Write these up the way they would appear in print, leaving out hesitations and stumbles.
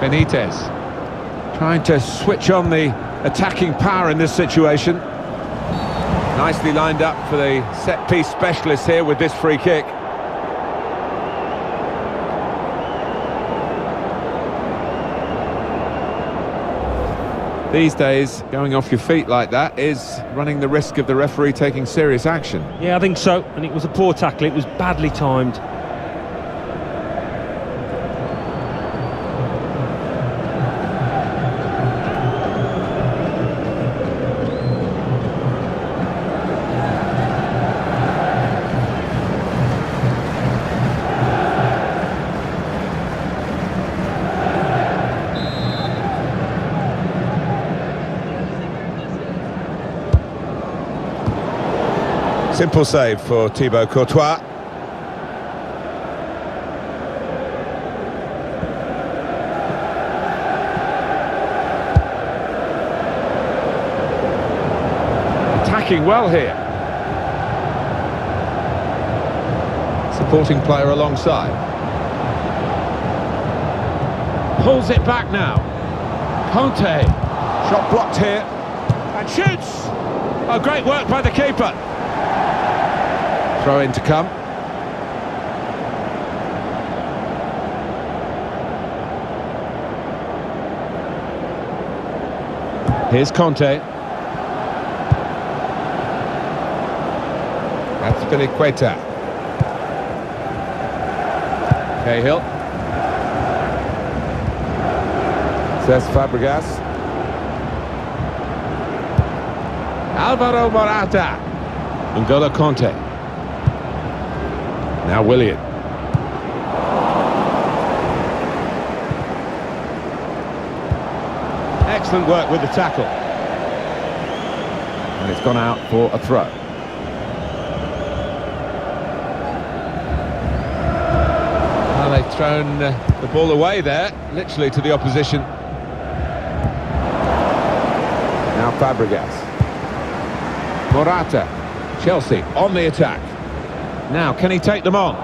Benitez trying to switch on the attacking power in this situation. Nicely lined up for the set-piece specialist here with this free kick. These days, going off your feet like that is running the risk of the referee taking serious action. Yeah, I think so, and it was a poor tackle. It was badly timed. Simple save for Thibaut Courtois. Attacking well here. Supporting player alongside. Pulls it back now. Conte. Shot blocked here. And shoots! Oh, great work by the keeper. Throw in to come. Here's Conte. That's Piliqueta. Cahill. Says Fabregas. Alvaro Morata. N'Golo Conte. Now Willian. Excellent work with the tackle. And it's gone out for a throw. Well, they've thrown the ball away there, literally to the opposition. Now Fabregas. Morata. Chelsea on the attack. Now, can he take them on?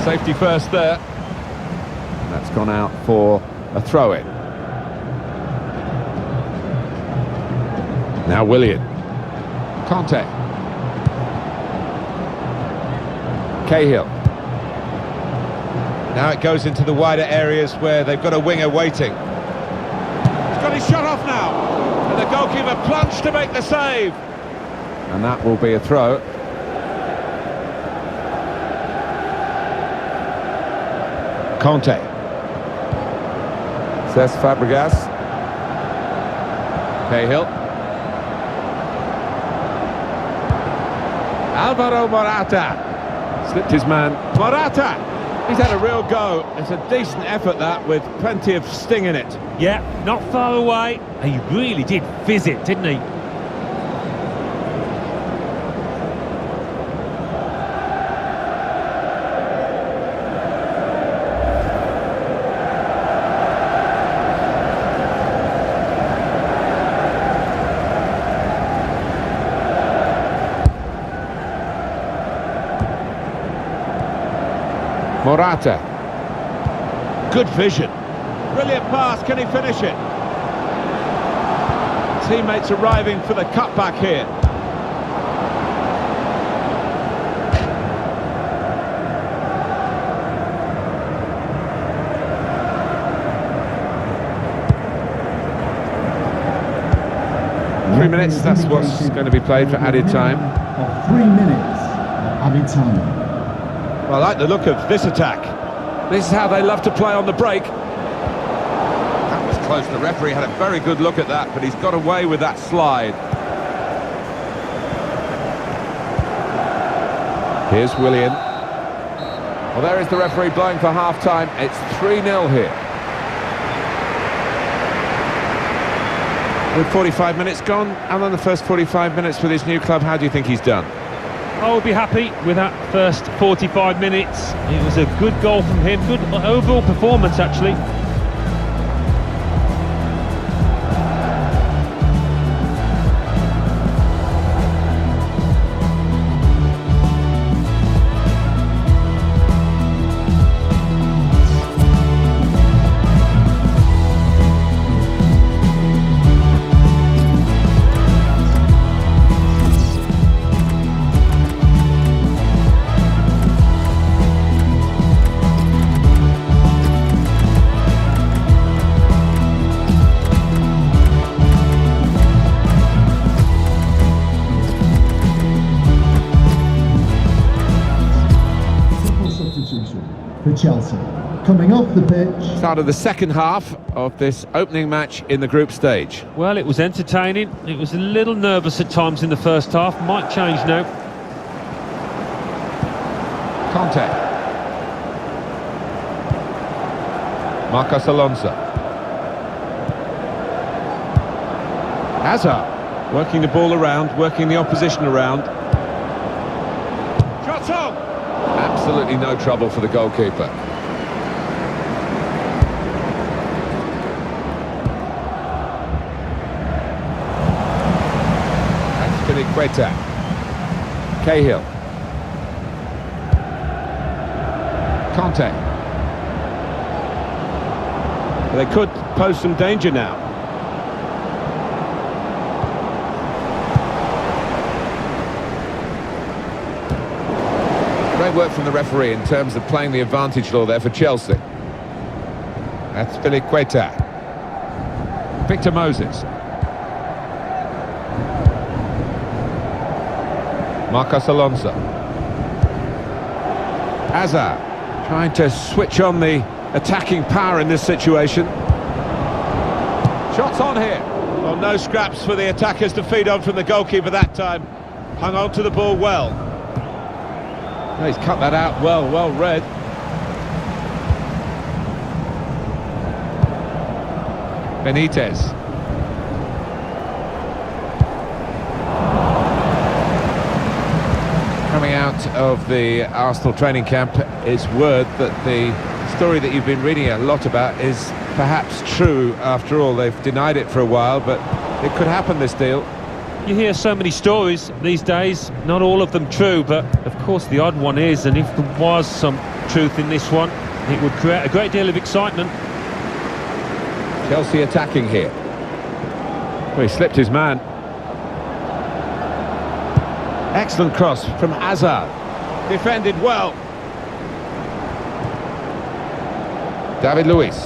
Safety first there. And that's gone out for a throw-in. Now Willian. Conte. Cahill. Now it goes into the wider areas where they've got a winger waiting. He's got his shot off now. And the goalkeeper plunged to make the save. And that will be a throw. Conte. Says Fabregas. Cahill. Alvaro Morata. Slipped his man. Morata! He's had a real go. It's a decent effort, that, with plenty of sting in it. Yeah, not far away. He really did fizz it, didn't he? Morata. Good vision. Brilliant pass, can he finish it? Teammates arriving for the cutback here. Three minutes, that's what's going to be played for added time. 3 minutes of added time. Well, I like the look of this attack. This is how they love to play on the break. That was close. The referee had a very good look at that, but he's got away with that slide. Here's Willian. Well, there is the referee blowing for half-time. It's 3-0 here. With 45 minutes gone, and on the first 45 minutes with his new club, how do you think he's done? I would be happy with that first 45 minutes. It was a good goal from him, good overall performance actually. substitution for Chelsea. Coming off the pitch. Start of the second half of this opening match in the group stage. Well, it was entertaining. It was a little nervous at times in the first half. Might change now. Conte. Marcos Alonso. Hazard. Working the ball around, working the opposition around. Shots on! Absolutely no trouble for the goalkeeper. Queta. Cahill. Conte. They could pose some danger now. Great work from the referee in terms of playing the advantage law there for Chelsea. That's Queta. Victor Moses. Marcos Alonso. Hazard trying to switch on the attacking power in this situation. Shots on here. Well, no scraps for the attackers to feed on from the goalkeeper that time. Hung on to the ball well. Oh, he's cut that out well read. Benitez. Coming out of the Arsenal training camp is word that the story that you've been reading a lot about is perhaps true after all. They've denied it for a while, but it could happen, this deal. You hear so many stories these days, not all of them true, but of course the odd one is, and if there was some truth in this one, it would create a great deal of excitement. Chelsea attacking here. Well, he slipped his man. Excellent cross from Hazard. Defended well. David Luiz.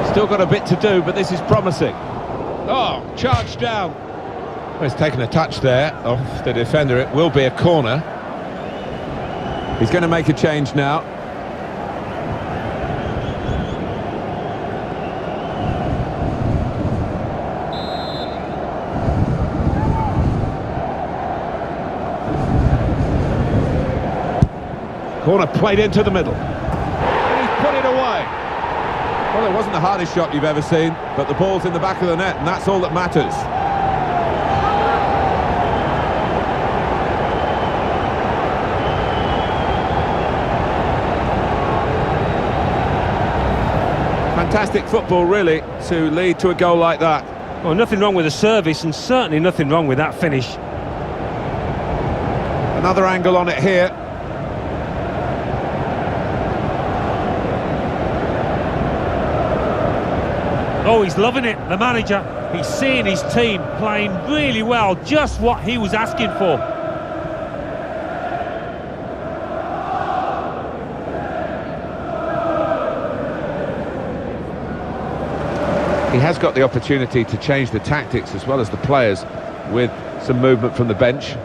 Still got a bit to do, but this is promising. Oh, charged down. Well, he's taken a touch there off the defender. It will be a corner. He's going to make a change now. Corner played into the middle. And he's put it away. Well, it wasn't the hardest shot you've ever seen, but the ball's in the back of the net, and that's all that matters. Fantastic football, really, to lead to a goal like that. Well, nothing wrong with the service, and certainly nothing wrong with that finish. Another angle on it here. Oh, he's loving it, the manager. He's seeing his team playing really well, just what he was asking for. He has got the opportunity to change the tactics as well as the players with some movement from the bench.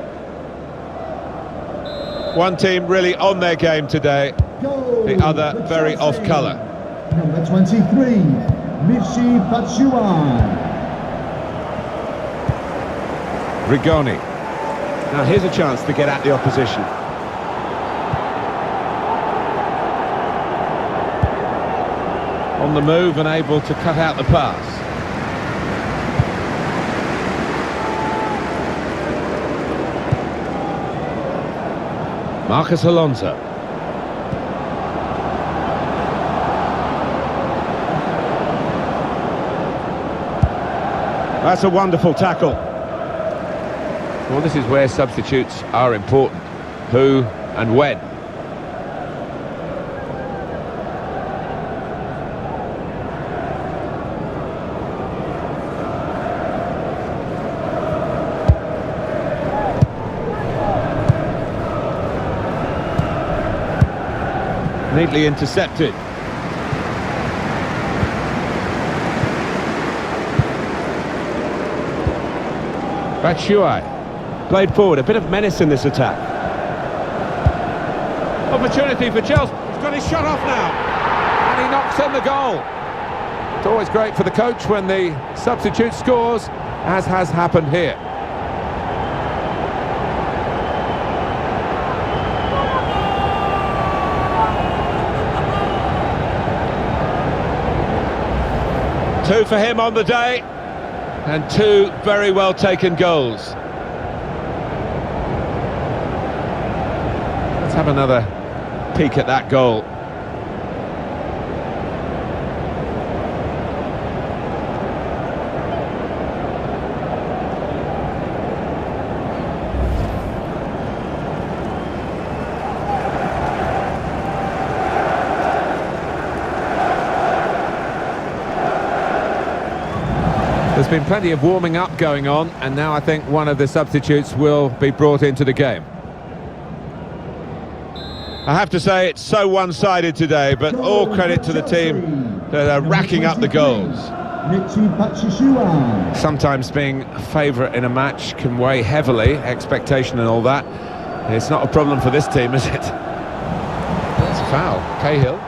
One team really on their game today, the other very off colour. Number 23. Michi Batshuayi. Rigoni. Now here's a chance to get at the opposition. On the move and able to cut out the pass. Marcos Alonso. That's a wonderful tackle. Well, this is where substitutes are important. Who and when. Neatly intercepted. Batshuayi. played forward, a bit of menace in this attack. Opportunity for Chelsea. He's got his shot off now. And he knocks in the goal. It's always great for the coach when the substitute scores, as has happened here. Two for him on the day, and two very well taken goals. Let's have another peek at that goal. There's been plenty of warming up going on, and now I think one of the substitutes will be brought into the game. I have to say it's so one-sided today, but all credit to the team that are racking up the goals. Sometimes being a favourite in a match can weigh heavily, expectation and all that. It's not a problem for this team, is it? That's a foul. Cahill.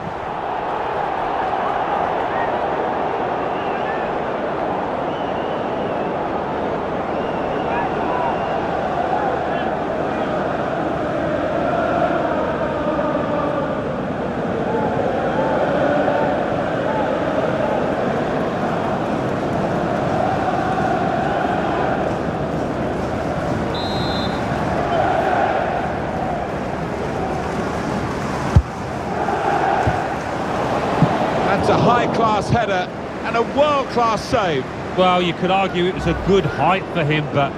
A high-class header and a world-class save. Well, you could argue it was a good height for him, but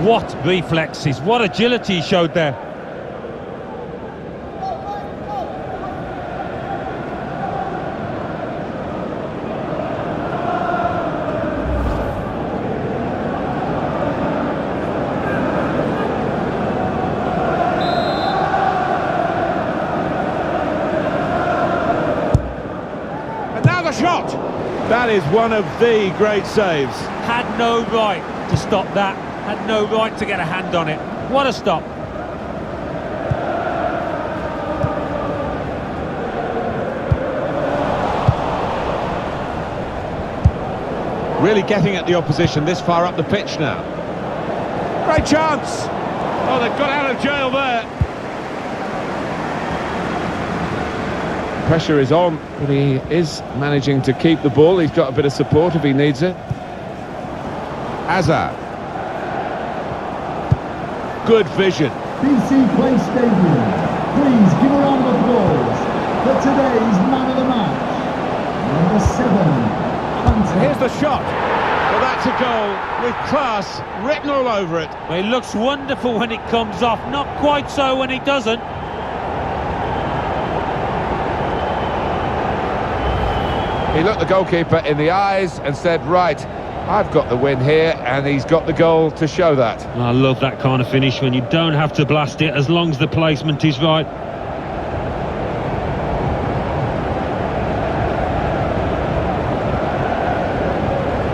what reflexes, what agility he showed there. Shot! That is one of the great saves. Had no right to stop that, had no right to get a hand on it. What a stop. Really getting at the opposition this far up the pitch now. Great chance! Oh, they've got out of jail there. Pressure is on, but he is managing to keep the ball. He's got a bit of support if he needs it. Hazard. Good vision. BC Play Stadium, please give a round of applause for today's man of the match, number 7, Hunter. Here's the shot. Well, that's a goal with class written all over it. Well, it looks wonderful when it comes off, not quite so when it doesn't. He looked the goalkeeper in the eyes and said, right, I've got the win here, and he's got the goal to show that. I love that kind of finish when you don't have to blast it as long as the placement is right.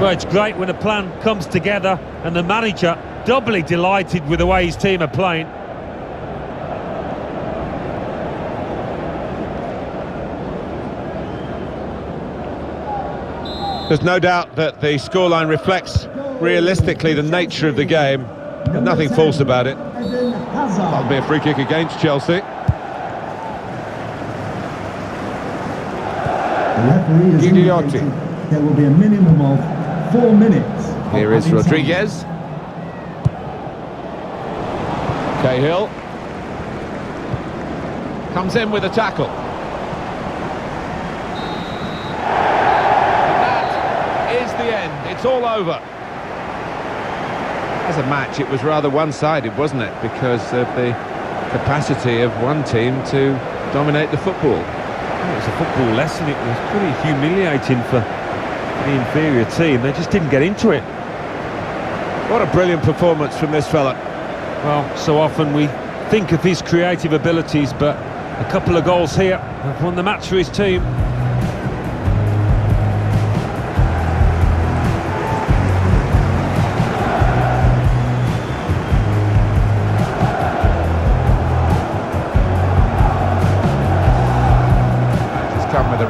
Well, it's great when a plan comes together and the manager doubly delighted with the way his team are playing. There's no doubt that the scoreline reflects realistically the nature of the game. There's nothing false about it. That'll be a free kick against Chelsea. The referee has indicated there will be a minimum of 4 minutes. Here is Rodriguez. Cahill comes in with a tackle. The end, it's all over. As a match, it was rather one-sided, wasn't it, because of the capacity of one team to dominate the football. It was a football lesson. It was pretty humiliating for the inferior team. They just didn't get into it. What a brilliant performance from this fella. Well, so often we think of his creative abilities, but a couple of goals here have won the match for his team.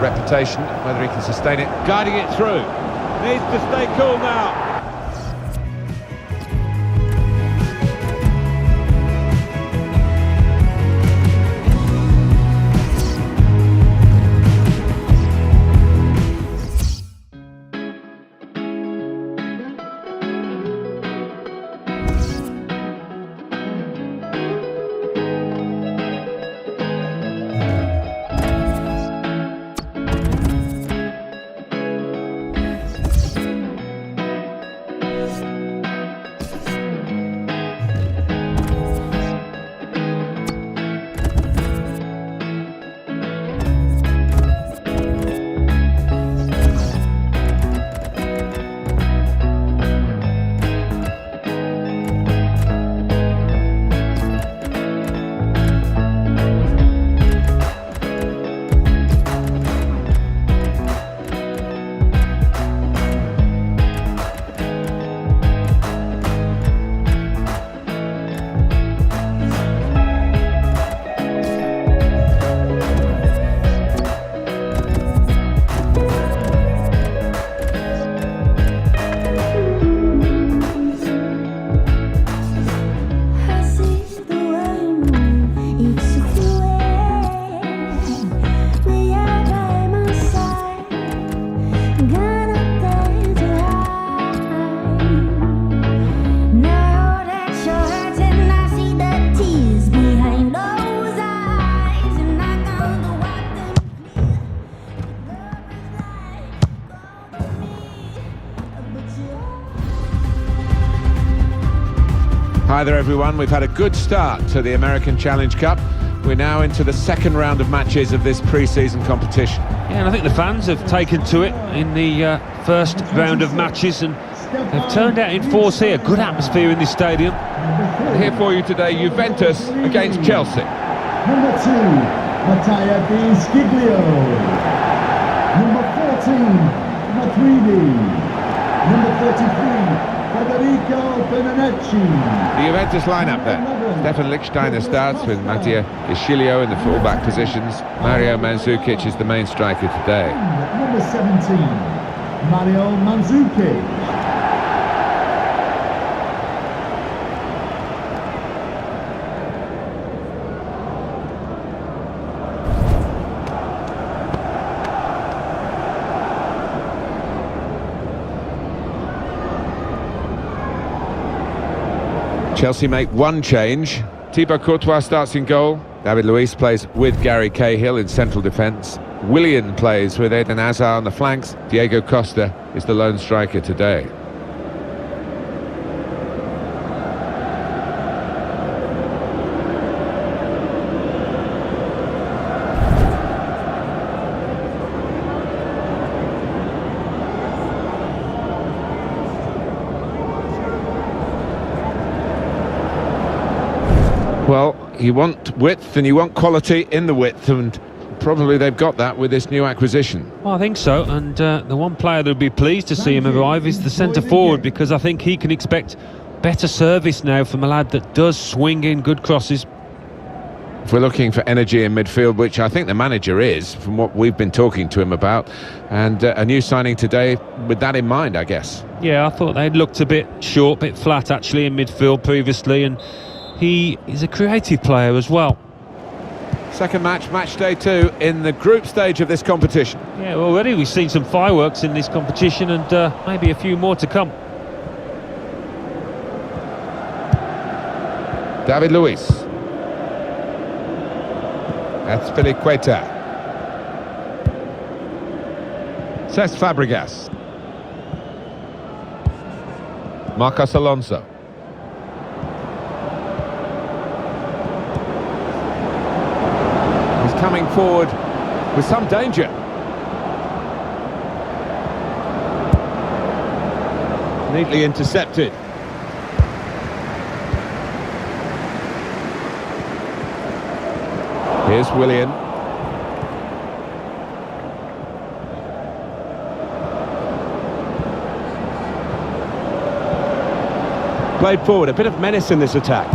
reputation, whether he can sustain it. Guiding it through. Needs to stay cool now. Hi there everyone, we've had a good start to the American Challenge Cup. We're now into the second round of matches of this pre-season competition. Yeah, and I think the fans have taken to it in the first round of matches, and they've turned out in force here. Good atmosphere in this stadium. And here for you today, Juventus against Chelsea. Number 2, Matteo Di Sciglio. Number 14, Matuidi. Number 33, Federico Bernardeschi. The Juventus lineup then. Stefan Lichtsteiner starts with Matteo Di Sciglio in the full-back positions. Mario Mandzukic is the main striker today. Number 17, Mario Mandzukic. Chelsea make one change. Thibaut Courtois starts in goal. David Luiz plays with Gary Cahill in central defence. Willian plays with Eden Hazard on the flanks. Diego Costa is the lone striker today. Well, you want width and you want quality in the width, and probably they've got that with this new acquisition. Well, I think so, and the one player that would be pleased to see him arrive is the centre-forward, because I think he can expect better service now from a lad that does swing in good crosses. If we're looking for energy in midfield, which I think the manager is, from what we've been talking to him about, and a new signing today with that in mind, I guess. Yeah, I thought they'd looked a bit short, bit flat actually in midfield previously, and he is a creative player as well. Second match, match day 2 in the group stage of this competition. Yeah, already we've seen some fireworks in this competition, and maybe a few more to come. David Luiz. Azpilicueta. Cesc Fabregas. Marcos Alonso. Coming forward with some danger. Neatly intercepted. Here's Willian. Played forward, a bit of menace in this attack.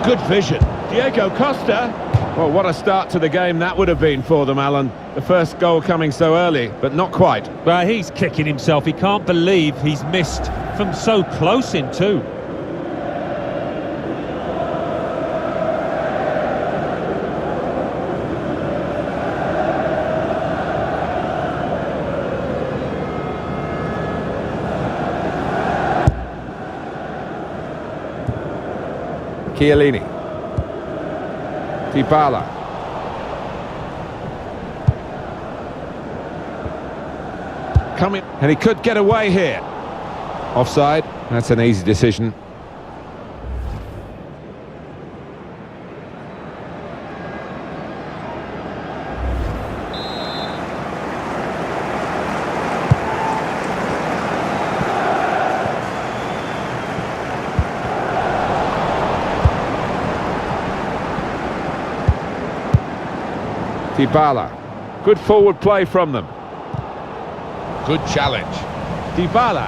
Good vision. Diego Costa. Well, what a start to the game that would have been for them, Alan. The first goal coming so early, but not quite. Well, he's kicking himself. He can't believe he's missed from so close in too. Chiellini. Dybala. Coming. And he could get away here. Offside. That's an easy decision. Dybala. Good forward play from them. Good challenge. Dybala.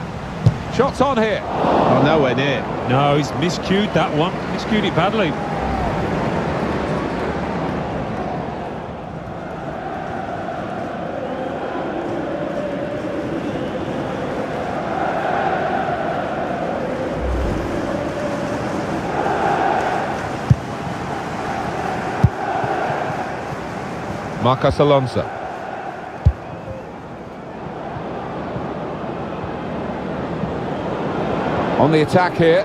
Shots on here. Oh, nowhere near. No, he's miscued that one. Miscued it badly. Marcos Alonso. On the attack here.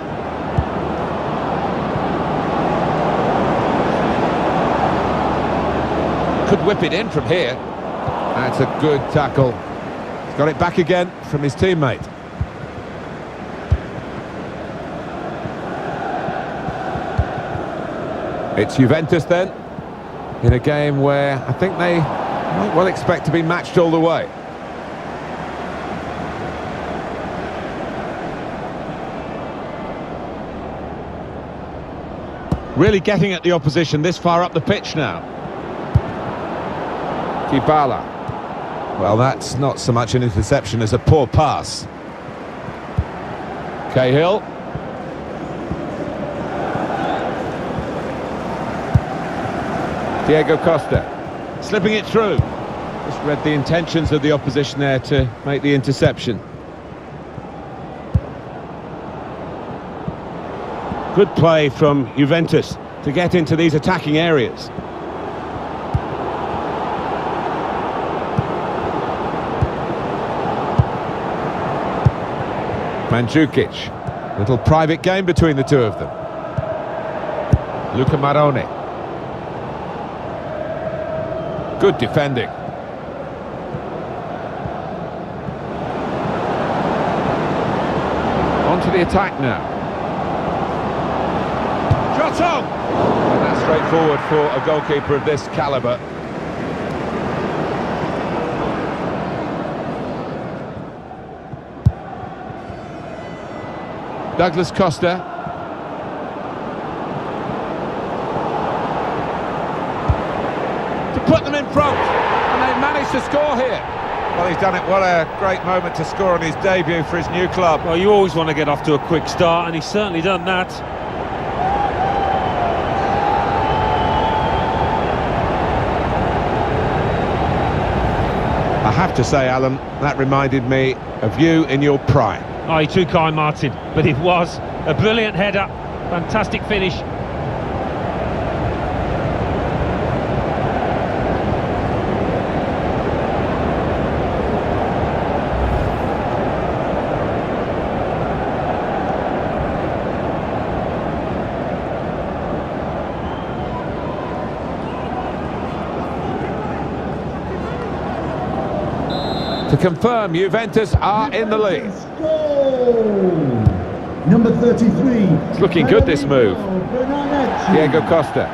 Could whip it in from here. That's a good tackle. He's got it back again from his teammate. It's Juventus then, in a game where I think they might well expect to be matched all the way. Really getting at the opposition this far up the pitch now. Dybala. Well, that's not so much an interception as a poor pass. Cahill. Diego Costa. Slipping it through. Just read the intentions of the opposition there to make the interception. Good play from Juventus to get into these attacking areas. Mandzukic. Little private game between the two of them. Luca Marone. Good defending. On to the attack now. Shot on! And that's straightforward for a goalkeeper of this calibre. Douglas Costa. To put them in front, and they managed to score here. Well, he's done it. What a great moment to score on his debut for his new club. Well, you always want to get off to a quick start, and he's certainly done that. I have to say, Alan, that reminded me of you in your prime. Oh, you're too kind, Martin, but it was a brilliant header, fantastic finish. To confirm, Juventus are in the lead. Goal! Number 33. It's looking good, this move. Diego Costa.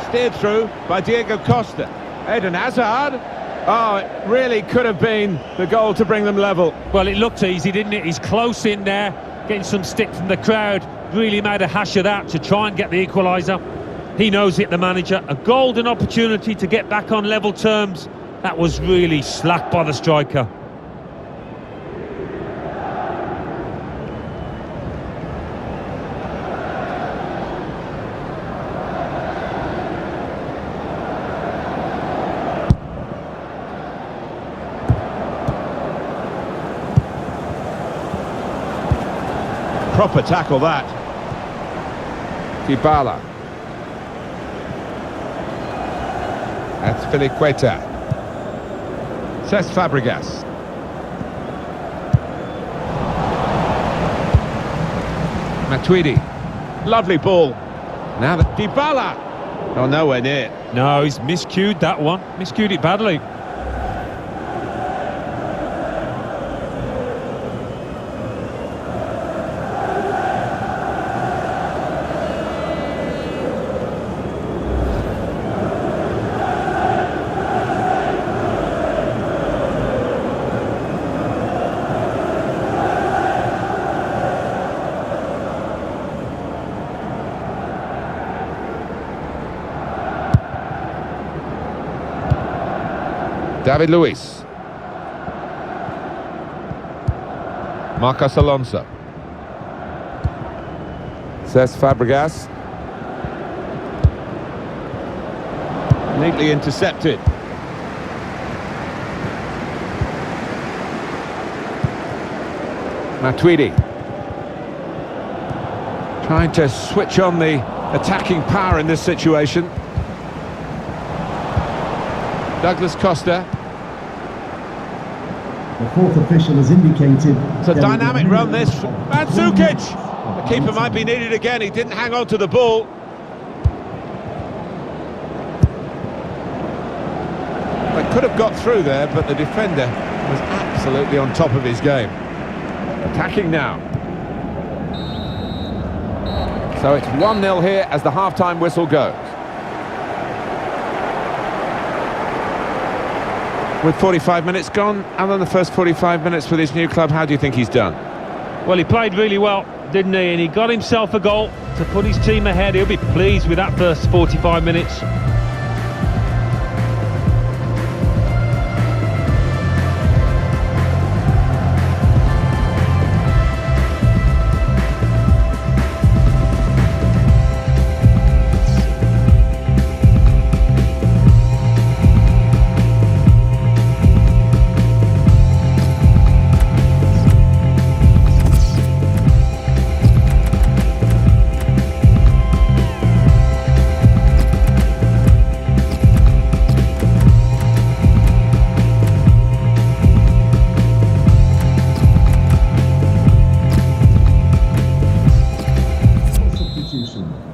Steered through by Diego Costa. Eden Hazard. Oh, it really could have been the goal to bring them level. Well, it looked easy, didn't it? He's close in there, getting some stick from the crowd. Really made a hash of that to try and get the equaliser. He knows it, the manager. A golden opportunity to get back on level terms. That was really slack by the striker. proper tackle, that. Dybala. That's Filiqueta. Cesc Fabregas. Matuidi. Lovely ball. Now that Dybala. Oh, nowhere near. No, he's miscued that one. Miscued it badly. David Luiz. Marcos Alonso. Cesc Fabregas. Neatly intercepted. Matuidi. Trying to switch on the attacking power in this situation. Douglas Costa. The fourth official has indicated... It's a dynamic run, this. Mandzukic! The keeper might be needed again. He didn't hang on to the ball. They could have got through there, but the defender was absolutely on top of his game. Attacking now. So it's 1-0 here as the half-time whistle goes. With 45 minutes gone, and then the first 45 minutes with his new club, how do you think he's done? Well, he played really well, didn't he? And he got himself a goal to put his team ahead. He'll be pleased with that first 45 minutes.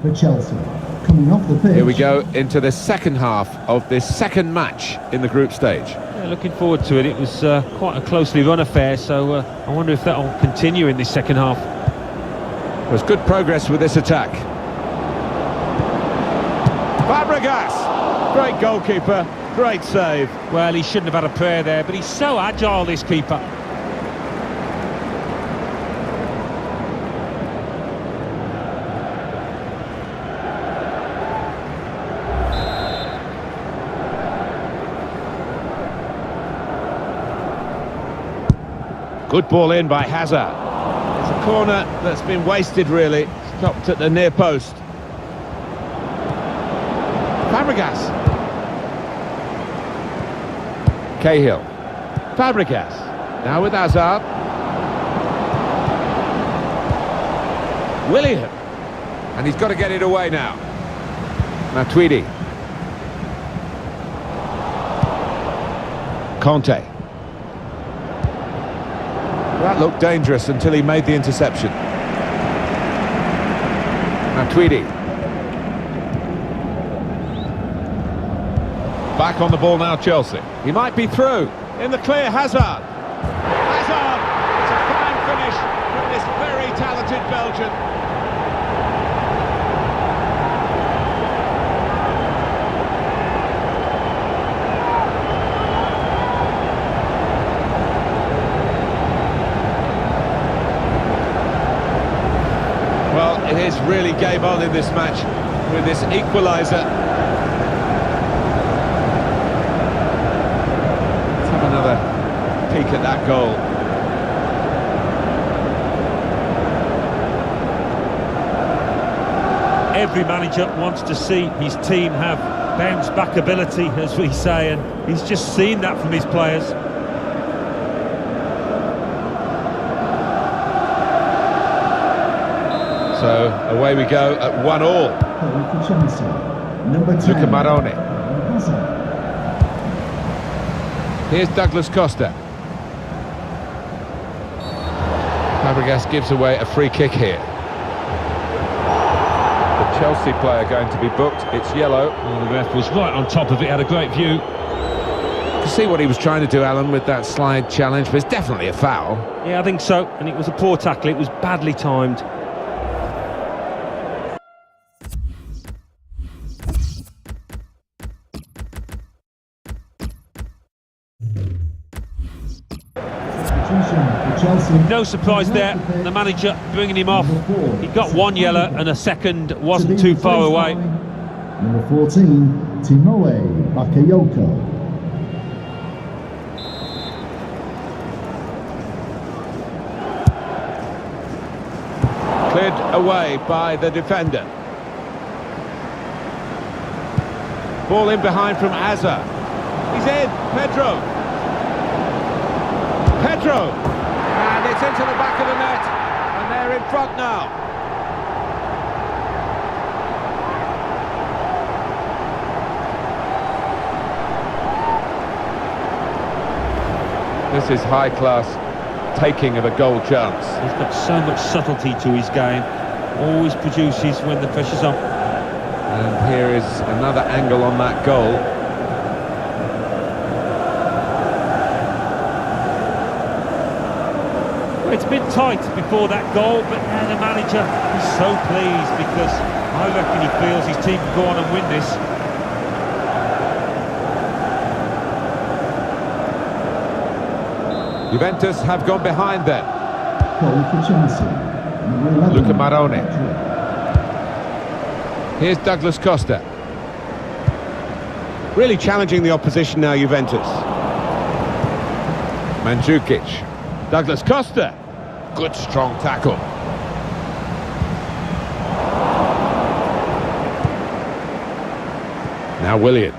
For Chelsea, coming off the pitch. Here we go into the second half of this second match in the group stage. Yeah, looking forward to it. It was quite a closely run affair, so I wonder if that'll continue in this second half. There's good progress with this attack. Fabregas! Great goalkeeper, great save. Well, he shouldn't have had a prayer there, but he's so agile, this keeper. Good ball in by Hazard. It's a corner that's been wasted, really. Stopped at the near post. Fabregas. Cahill. Fabregas. Now with Hazard. William. And he's got to get it away now. Matuidi. Conte. That looked dangerous until he made the interception. Matuidi. Back on the ball now, Chelsea. He might be through. In the clear, Hazard. Hazard! It's a fine finish from this very talented Belgian. Well, it is really game on in this match with this equaliser. Let's have another Peek at that goal. Every manager wants to see his team have bounce-back ability, as we say, and he's just seen that from his players. So away we go at 1-1. Goal for Chelsea. Number 10. Luca Maroni. Hazard. Here's Douglas Costa. Fabregas gives away a free kick here. The Chelsea player going to be booked. It's yellow. Well, the ref was right on top of it, had a great view. You can see what he was trying to do, Alan, with that slide challenge, but it's definitely a foul. Yeah, I think so, and it was a poor tackle, it was badly timed. No surprise there, the manager bringing him off. He got one yellow and a second wasn't too far away. Number 14, Timoe Bakayoko. Cleared away by the defender. Ball in behind from Azar. He's in, Pedro. And it's into the back of the net, and they're in front now. This is high-class taking of a goal chance. He's got so much subtlety to his game, always produces when the pressure's on. And here is another angle on that goal. It's been tight before that goal, but now the manager is so pleased because I reckon he feels his team can go on and win this. Juventus have gone behind then. Goal for Chelsea. Number 11, Luca Maroni. Pedro. Here's Douglas Costa. Really challenging the opposition now, Juventus. Mandzukic. Douglas Costa. Good strong tackle. Now Willian.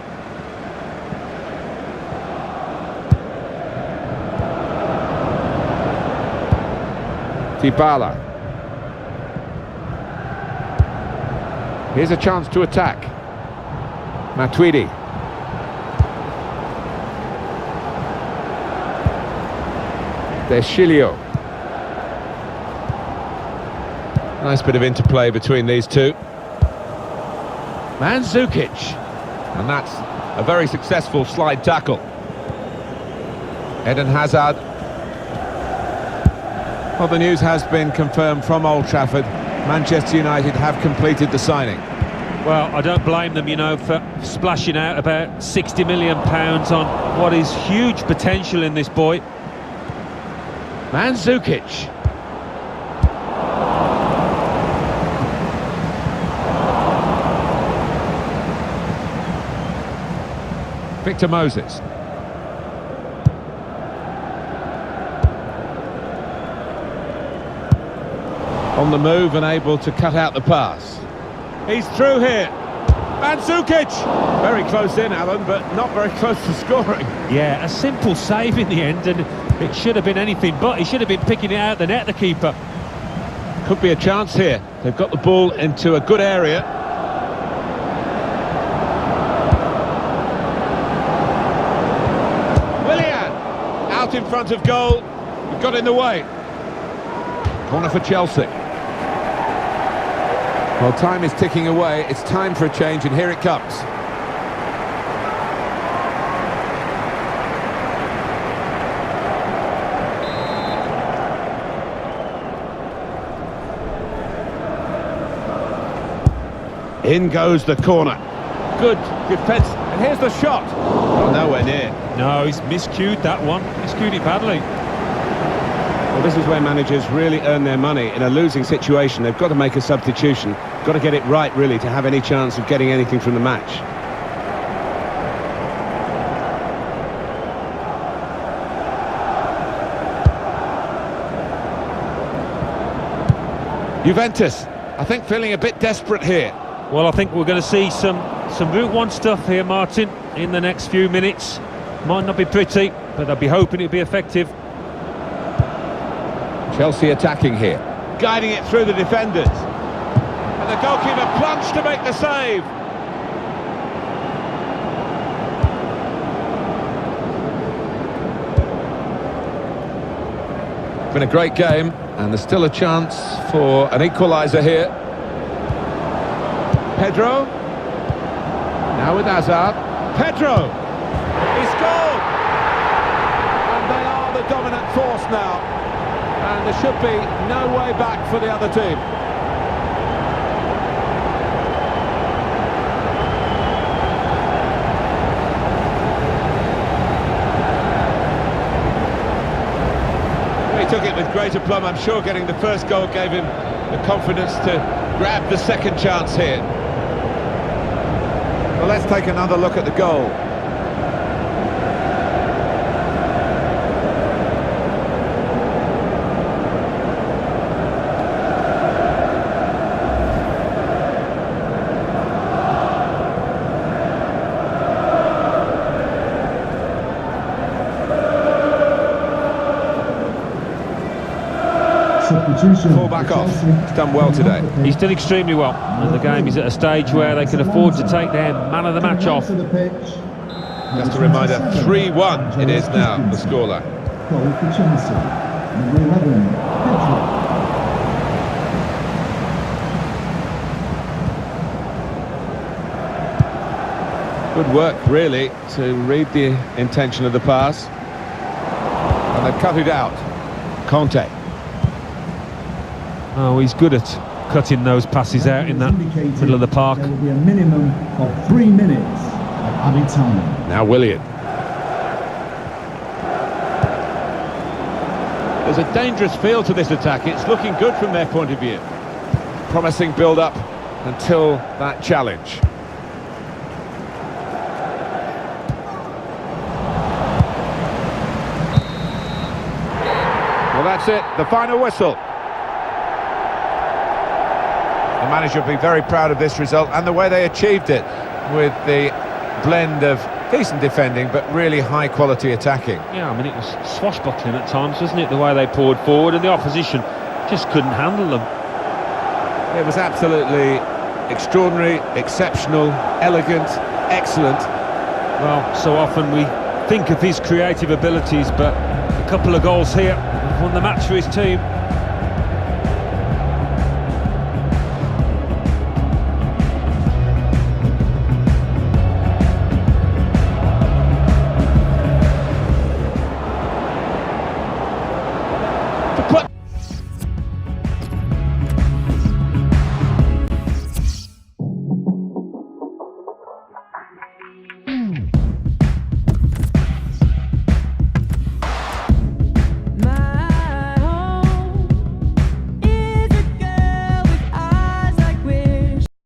Dybala. Here's a chance to attack. Matuidi. Deschilio. Nice bit of interplay between these two. Mandzukic. And that's a very successful slide tackle. Eden Hazard. Well, the news has been confirmed from Old Trafford. Manchester United have completed the signing. Well, I don't blame them, you know, for splashing out about £60 million on what is huge potential in this boy. Mandzukic. Victor Moses. On the move and able to cut out the pass. He's through here. Mandzukic! Very close in, Alan, but not very close to scoring. Yeah, a simple save in the end, and it should have been anything but. He should have been picking it out the net, the keeper. Could be a chance here. They've got the ball into a good area. Willian! Out in front of goal. He got in the way. Corner for Chelsea. Well, time is ticking away. It's time for a change, and here it comes. In goes the corner. Good defence. And here's the shot. Oh, nowhere near. No, he's miscued that one. Miscued it badly. Well, this is where managers really earn their money. In a losing situation, they've got to make a substitution. Got to get it right, really, to have any chance of getting anything from the match. Juventus, I think, feeling a bit desperate here. Well, I think we're going to see some Route 1 stuff here, Martin, in the next few minutes. Might not be pretty, but I'll be hoping it'll be effective. Chelsea attacking here. Guiding it through the defenders. And the goalkeeper plunged to make the save. Been a great game, and there's still a chance for an equaliser here. Pedro. Now with Hazard. Pedro. He scored! And they are the dominant force now. And there should be no way back for the other team. He took it with great aplomb. I'm sure getting the first goal gave him the confidence to grab the second chance here. Well, let's take another look at the goal. Fall back off. He's done well today. He's done extremely well, and the game is at a stage where they can afford to take their man of the match off. Just a reminder, 3-1 it is now, the scoreline. Goal for Chelsea. Number 11, Pedro. Good work, really, to read the intention of the pass. And they've cut it out. Conte. Oh, he's good at cutting those passes out in that middle of the park. There will be a minimum of 3 minutes of added time. Now Willian. There's a dangerous feel to this attack. It's looking good from their point of view. Promising build-up until that challenge. Well, that's it, the final whistle. The manager will be very proud of this result and the way they achieved it, with the blend of decent defending but really high-quality attacking. Yeah, I mean, it was swashbuckling at times, wasn't it, the way they poured forward, and the opposition just couldn't handle them. It was absolutely extraordinary, exceptional, elegant, excellent. Well, so often we think of his creative abilities, but a couple of goals here have won the match for his team.